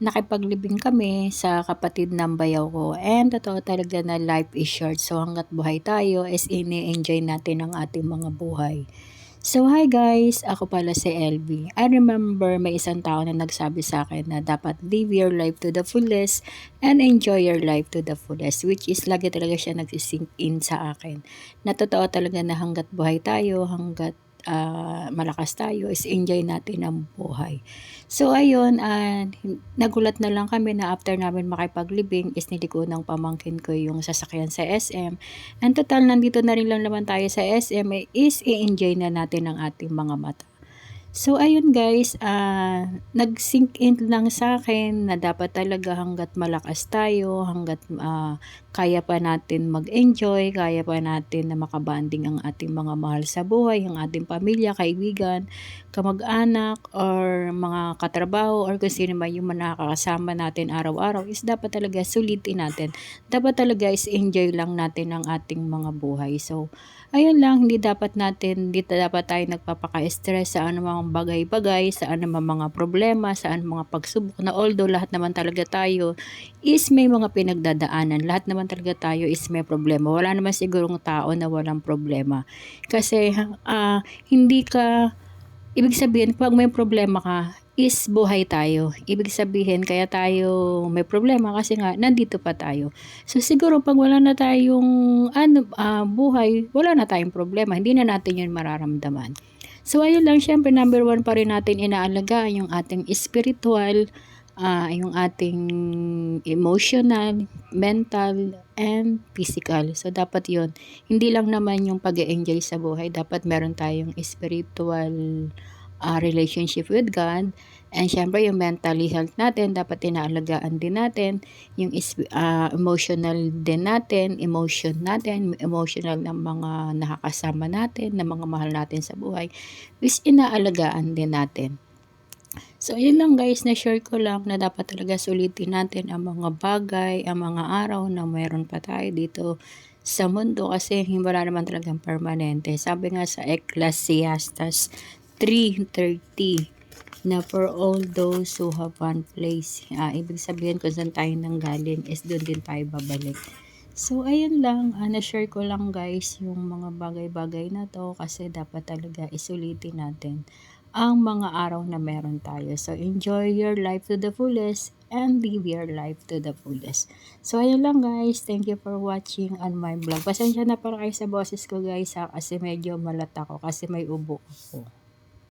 nakipaglibing kami sa kapatid ng bayaw ko. And totoo talaga na life is short. So hanggat buhay tayo is ini-enjoy natin ang ating mga buhay. So hi guys, ako pala si LV. I remember may isang tao na nagsabi sa akin na dapat live your life to the fullest and enjoy your life to the fullest, which is lagi talaga siya nagsisink in sa akin. Na totoo talaga na hanggat buhay tayo, hanggat malakas tayo is enjoy natin ang buhay. So ayun, nagulat na lang kami na after namin makipaglibing is niliko ng pamangkin ko yung sasakyan sa SM. And total nandito na rin lang naman tayo sa SM is i-enjoy na natin ang ating mga mata. So ayun guys, nag-sink in lang sa akin na dapat talaga hanggat malakas tayo, hanggat kaya pa natin mag-enjoy, kaya pa natin na makabanding ang ating mga mahal sa buhay, ang ating pamilya, kaibigan, kamag-anak, or mga katrabaho, or kung sino man yung nakakasama natin araw-araw, is dapat talaga sulitin natin. Dapat talaga is enjoy lang natin ang ating mga buhay. So, ayun lang, hindi dapat tayo nagpapaka-stress sa anumang bagay-bagay, sa anumang mga problema, sa anumang mga pagsubok na although lahat naman talaga tayo is may mga pinagdadaanan. Lahat naman talaga tayo is may problema. Wala naman sigurong tao na walang problema. Kasi ibig sabihin pag may problema ka is buhay tayo. Ibig sabihin kaya tayo may problema kasi nga nandito pa tayo. So siguro pag wala na tayong buhay, wala na tayong problema. Hindi na natin yun mararamdaman. So ayun lang, syempre number one pa rin natin inaalagaan yung ating spiritual, yung ating emotional, mental, and physical. So dapat yun. Hindi lang naman yung pag-enjoy sa buhay. Dapat meron tayong spiritual relationship with God. And syempre yung mentally health natin, dapat inaalagaan din natin. Yung emotional din natin, emotional ng mga nakakasama natin, ng mga mahal natin sa buhay, is inaalagaan din natin. So, yun lang guys, na-share ko lang na dapat talaga sulitin natin ang mga bagay, ang mga araw na mayroon pa tayo dito sa mundo kasi wala naman talagang permanente. Sabi nga sa Ecclesiastes 3:30 na for all those who have one place. Ibig sabihin kung saan tayo nanggaling is doon din tayo babalik. So, ayun lang. Na-share ko lang guys yung mga bagay-bagay na to kasi dapat talaga isulitin natin ang mga araw na meron tayo. So, enjoy your life to the fullest and live your life to the fullest. So, ayun lang guys. Thank you for watching on my vlog. Pasensya na para kayo sa boses ko guys kasi medyo malat ako kasi may ubo ako.